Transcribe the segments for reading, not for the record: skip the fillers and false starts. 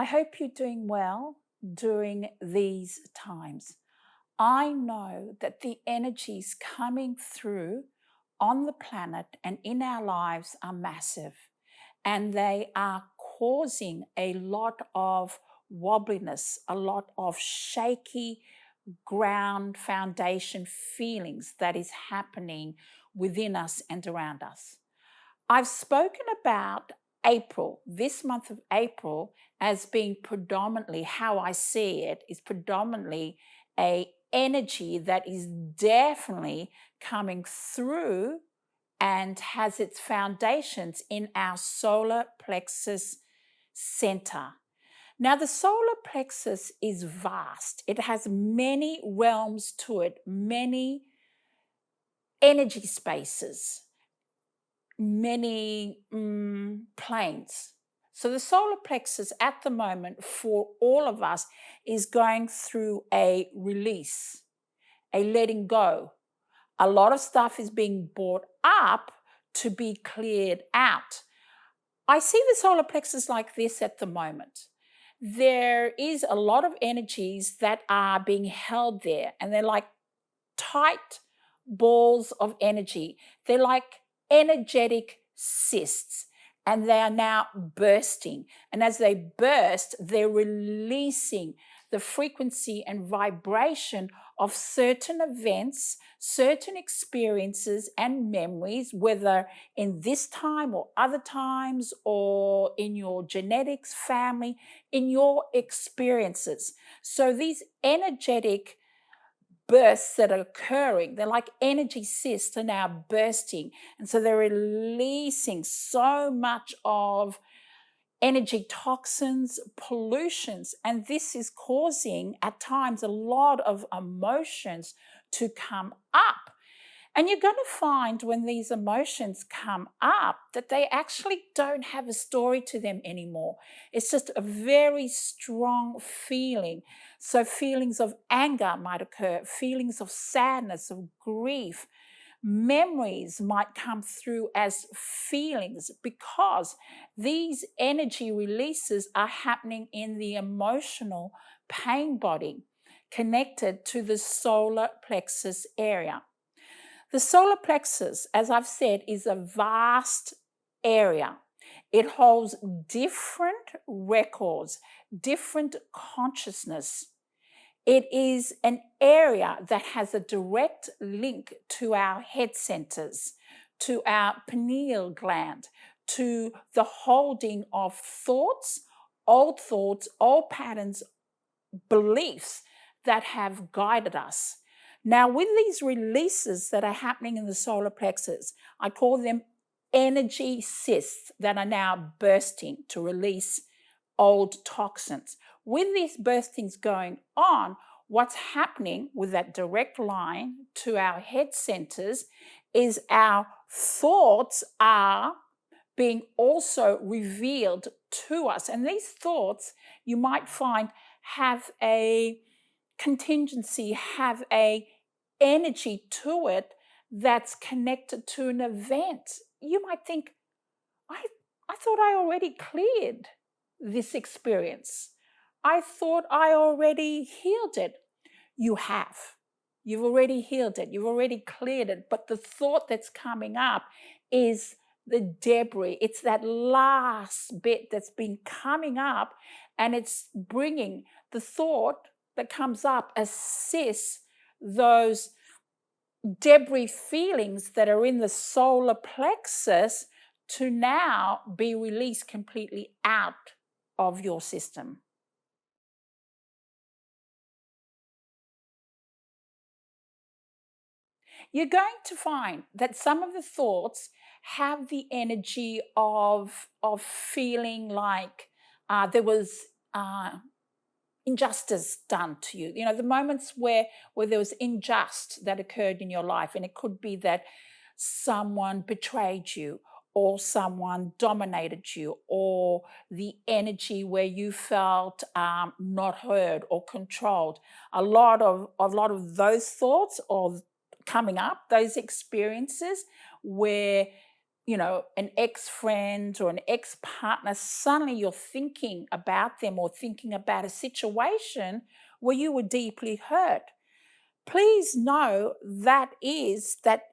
I hope you're doing well during these times. I know that the energies coming through on the planet and in our lives are massive, and they are causing a lot of wobbliness, a lot of shaky ground foundation feelings that is happening within us and around us. I've spoken about April, this month of April, as being predominantly how I see it is predominantly a energy that is definitely coming through and has its foundations in our solar plexus center. Now, the solar plexus is vast. It has many realms to it, many energy spaces, many planes. So the solar plexus at the moment for all of us is going through a release, a letting go. A lot of stuff is being brought up to be cleared out. I see the solar plexus like this at the moment. There is a lot of energies that are being held there, and they're like tight balls of energy. They're like energetic cysts, and they are now bursting. And as they burst, they're releasing the frequency and vibration of certain events, certain experiences, and memories, whether in this time or other times, or in your genetics, family, in your experiences. So these energetic bursts that are occurring, they're like energy cysts are now bursting. And so they're releasing so much of energy toxins, pollutions, and this is causing at times a lot of emotions to come up. And you're going to find when these emotions come up that they actually don't have a story to them anymore. It's just a very strong feeling. So, feelings of anger might occur, feelings of sadness, of grief. Memories might come through as feelings because these energy releases are happening in the emotional pain body connected to the solar plexus area. The solar plexus, as I've said, is a vast area. It holds different records, different consciousness. It is an area that has a direct link to our head centers, to our pineal gland, to the holding of thoughts, old patterns, beliefs that have guided us. Now, with these releases that are happening in the solar plexus, I call them energy cysts that are now bursting to release old toxins. With these burstings going on, what's happening with that direct line to our head centers is our thoughts are being also revealed to us. And these thoughts, you might find, have a contingency, have a energy to it that's connected to an event. You might think, I thought I already cleared this experience. I thought I already healed it. You have. You've already healed it. You've already cleared it. But the thought that's coming up is the debris. It's that last bit that's been coming up, and it's bringing the thought that comes up assists those debris feelings that are in the solar plexus to now be released completely out of your system. You're going to find that some of the thoughts have the energy of feeling like there was uh, injustice done to you. You know, the moments where there was injustice that occurred in your life, and it could be that someone betrayed you, or someone dominated you, or the energy where you felt not heard or controlled. A lot of those thoughts are coming up, those experiences where an ex-friend or an ex-partner, suddenly you're thinking about them or thinking about a situation where you were deeply hurt. Please know that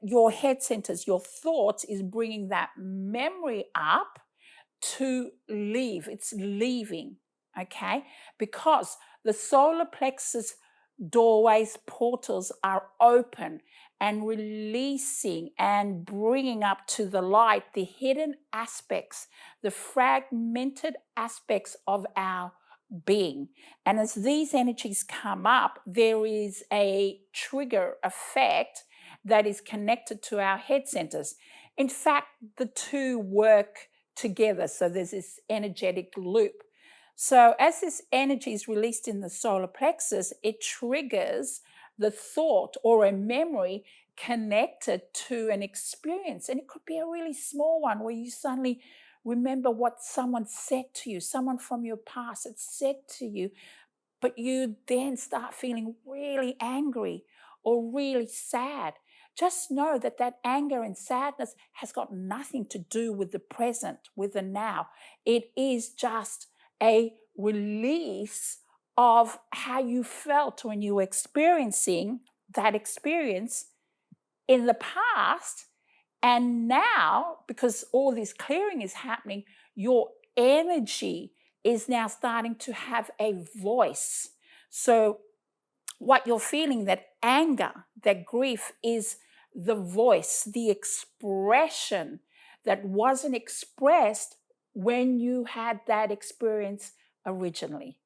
your head centers, your thoughts is bringing that memory up to leave. It's leaving, okay? Because the solar plexus doorways, portals are open and releasing and bringing up to the light the hidden aspects, the fragmented aspects of our being. And as these energies come up, there is a trigger effect that is connected to our head centers. In fact, the two work together. So there's this energetic loop. So as this energy is released in the solar plexus, it triggers the thought or a memory connected to an experience. And it could be a really small one where you suddenly remember what someone said to you, someone from your past had said to you, but you then start feeling really angry or really sad. Just know that that anger and sadness has got nothing to do with the present, with the now. It is just a release of how you felt when you were experiencing that experience in the past. And now, because all this clearing is happening, your energy is now starting to have a voice. So what you're feeling, that anger, that grief, is the voice, the expression that wasn't expressed when you had that experience originally.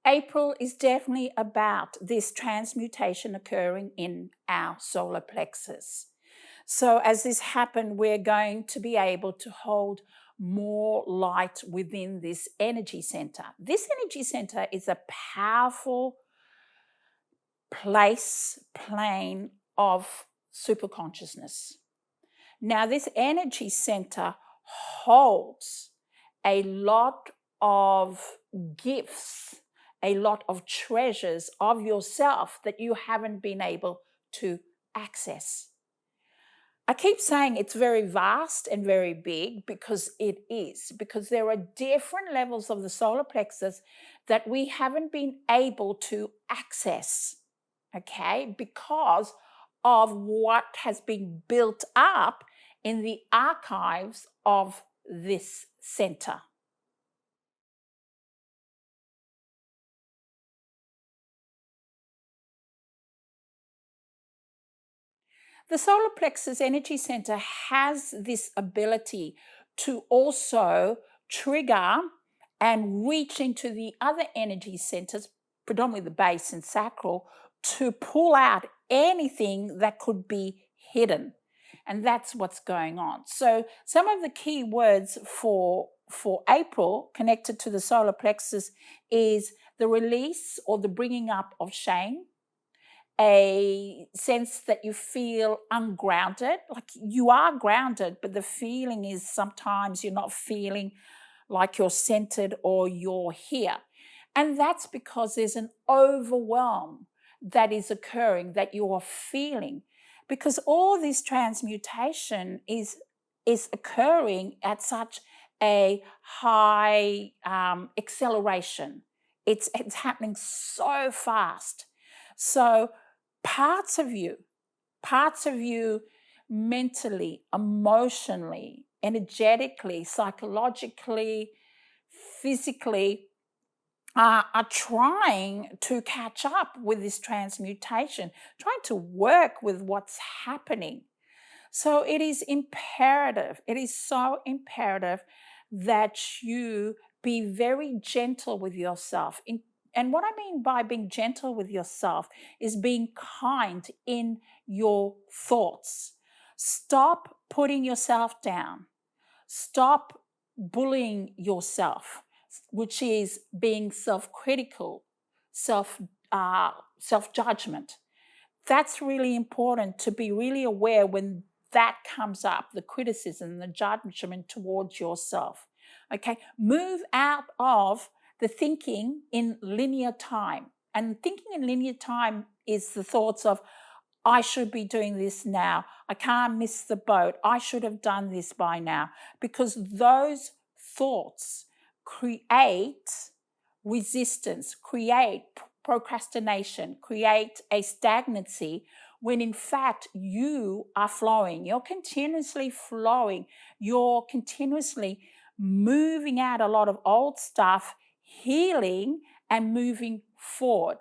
April is definitely about this transmutation occurring in our solar plexus. So as this happens, we're going to be able to hold more light within this energy center. This energy center is a powerful plane of superconsciousness. Now, this energy center holds a lot of gifts, a lot of treasures of yourself that you haven't been able to access. I keep saying it's very vast and very big because it is, because there are different levels of the solar plexus that we haven't been able to access, okay, because of what has been built up in the archives of this center. The solar plexus energy center has this ability to also trigger and reach into the other energy centers, predominantly the base and sacral, to pull out anything that could be hidden. And that's what's going on. So some of the key words for April connected to the solar plexus is the release or the bringing up of shame, a sense that you feel ungrounded, like you are grounded, but the feeling is sometimes you're not feeling like you're centered or you're here. And that's because there's an overwhelm that is occurring, that you are feeling, because all this transmutation is occurring at such a high acceleration. It's happening so fast. So parts of you mentally, emotionally, energetically, psychologically, physically, are trying to catch up with this transmutation, trying to work with what's happening. So it is imperative, it is so imperative that you be very gentle with yourself. And what I mean by being gentle with yourself is being kind in your thoughts. Stop putting yourself down. Stop bullying yourself, which is being self-critical, self self-judgment. That's really important, to be really aware when that comes up, the criticism, the judgment towards yourself. Okay, move out of the thinking in linear time And thinking in linear time is the thoughts of, I should be doing this now. I can't miss the boat. I should have done this by now. Because those thoughts create resistance, create procrastination, create a stagnancy, when in fact you are flowing. You're continuously flowing. You're continuously moving out a lot of old stuff, healing and moving forward.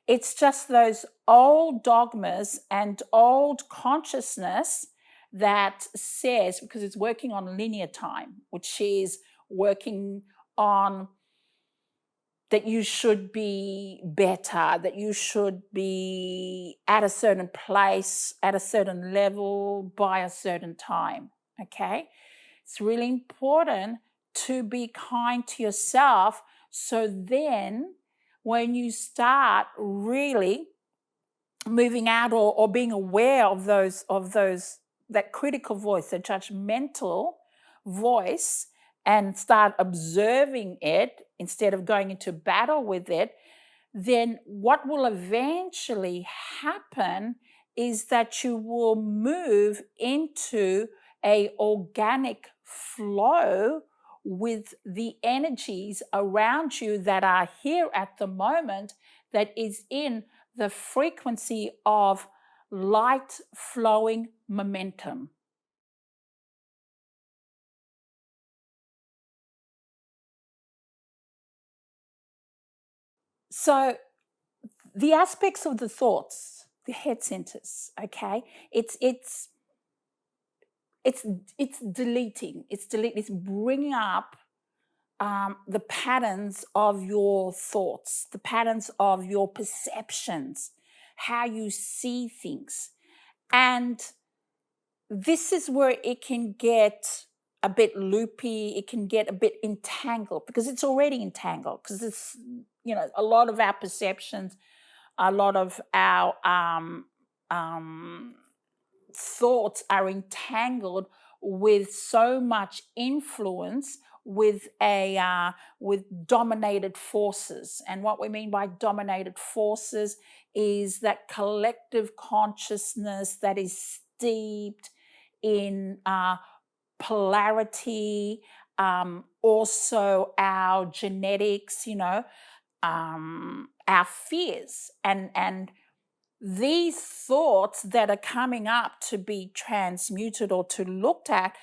It's just those old dogmas and old consciousness that says, because it's working on linear time, which is working on that you should be better, that you should be at a certain place, at a certain level, by a certain time. Okay? It's really important to be kind to yourself. So then, when you start really moving out or being aware of that critical voice, the judgmental voice, and start observing it instead of going into battle with it, then what will eventually happen is that you will move into a organic flow with the energies around you that are here at the moment, that is in the frequency of light flowing momentum. So the aspects of the thoughts, the head centers, okay, it's it's it's deleting, it's bringing up the patterns of your thoughts, the patterns of your perceptions, how you see things. And this is where it can get a bit loopy, it can get a bit entangled, because it's already entangled, because it's, a lot of our perceptions, a lot of our thoughts are entangled with so much influence, with dominated forces. And what we mean by dominated forces is that collective consciousness that is steeped in polarity, also our genetics, our fears, and these thoughts that are coming up to be transmuted or to looked at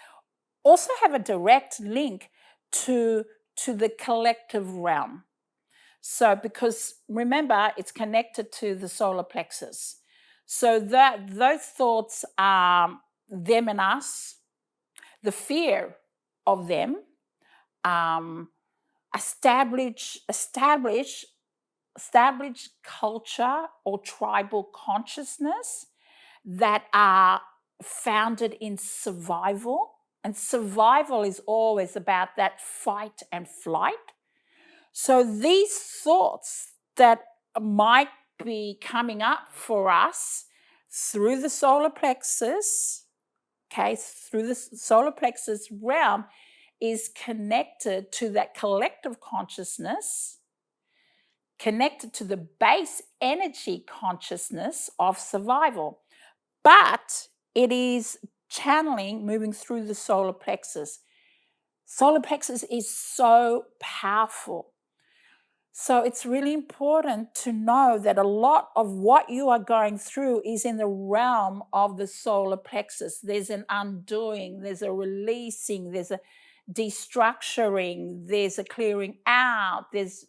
also have a direct link to the collective realm. So, because remember, it's connected to the solar plexus. So that those thoughts are them and us, the fear of them, um, establish culture or tribal consciousness that are founded in survival. And survival is always about that fight and flight. So these thoughts that might be coming up for us through the solar plexus, okay, through the solar plexus realm, is connected to that collective consciousness, connected to the base energy consciousness of survival. But it is channeling, moving through the solar plexus. Solar plexus is so powerful. So it's really important to know that a lot of what you are going through is in the realm of the solar plexus. There's an undoing, there's a releasing, there's a destructuring, there's a clearing out, there's,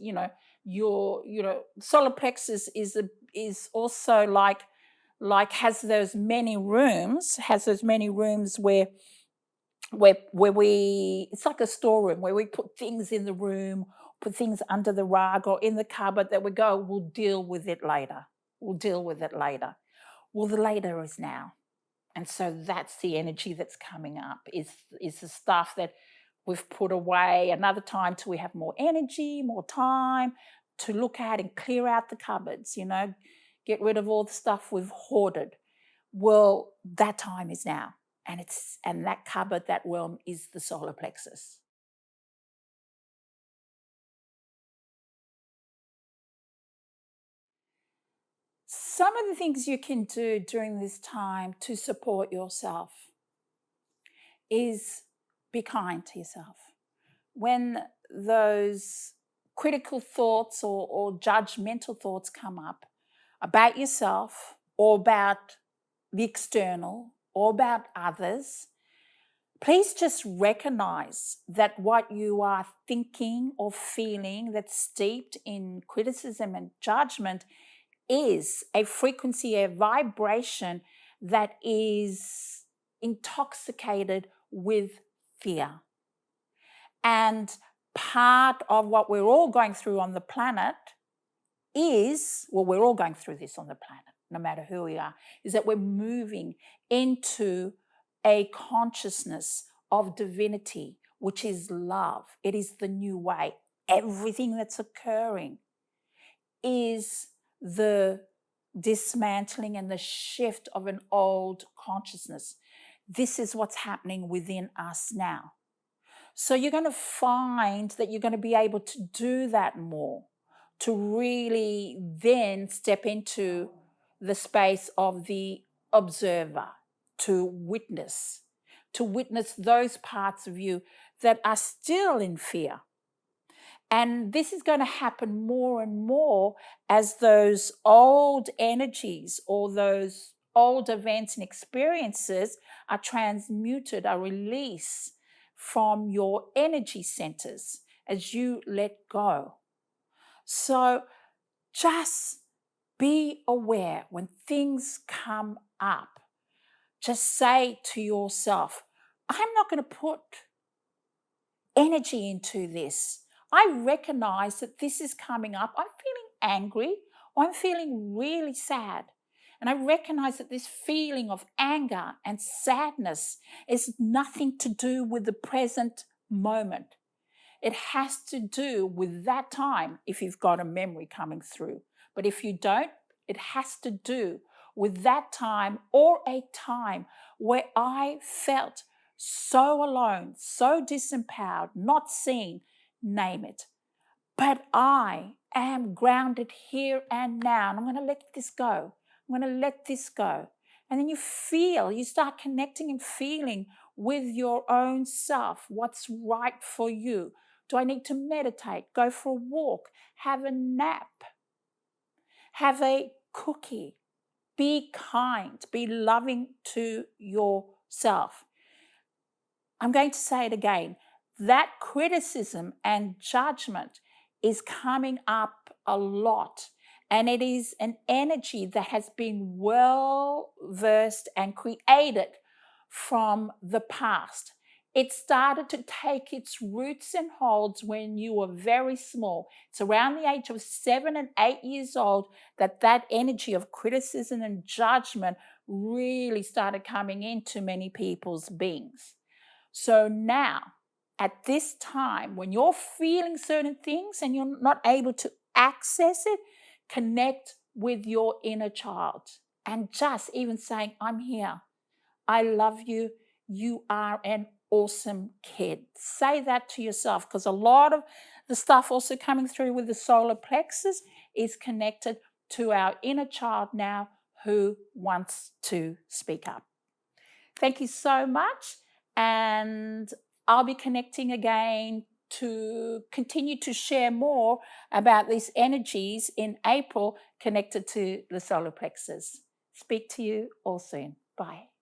solar plexus is also like has those many rooms where we, it's like a storeroom where we put things in the room, put things under the rug or in the cupboard that we go, we'll deal with it later. We'll deal with it later. Well, the later is now. And so that's the energy that's coming up, is the stuff that we've put away another time till we have more energy, more time to look at and clear out the cupboards, get rid of all the stuff we've hoarded. Well, that time is now. And that cupboard, that realm is the solar plexus. Some of the things you can do during this time to support yourself is be kind to yourself. When those critical thoughts or judgmental thoughts come up about yourself or about the external or about others, please just recognize that what you are thinking or feeling that's steeped in criticism and judgment is a frequency, a vibration that is intoxicated with fear. And part of what we're all going through on the planet is, well, we're all going through this on the planet, no matter who we are, is that we're moving into a consciousness of divinity, which is love. It is the new way. Everything that's occurring is the dismantling and the shift of an old consciousness. This is what's happening within us now. So you're going to find that you're going to be able to do that more, to really then step into the space of the observer, to witness those parts of you that are still in fear. And this is going to happen more and more as those old energies or those old events and experiences are transmuted, are released from your energy centers as you let go. So just be aware when things come up. Just say to yourself, I'm not going to put energy into this. I recognize that this is coming up. I'm feeling angry or I'm feeling really sad. And I recognize that this feeling of anger and sadness is nothing to do with the present moment. It has to do with that time if you've got a memory coming through. But if you don't, it has to do with that time or a time where I felt so alone, so disempowered, not seen, name it. But I am grounded here and now, and I'm going to let this go. I'm going to let this go. And then you start connecting and feeling with your own self, what's right for you. Do I need to meditate, go for a walk, have a nap, have a cookie? Be kind, be loving to yourself. I'm going to say it again. That criticism and judgment is coming up a lot. And it is an energy that has been well versed and created from the past. It started to take its roots and holds when you were very small. It's around the age of 7 and 8 years old that energy of criticism and judgment really started coming into many people's beings. So now, at this time, when you're feeling certain things and you're not able to access it, connect with your inner child and just even saying, I'm here. I love you. You are an awesome kid. Say that to yourself, because a lot of the stuff also coming through with the solar plexus is connected to our inner child now who wants to speak up. Thank you so much. And I'll be connecting again to continue to share more about these energies in April connected to the solar plexus. Speak to you all soon. Bye.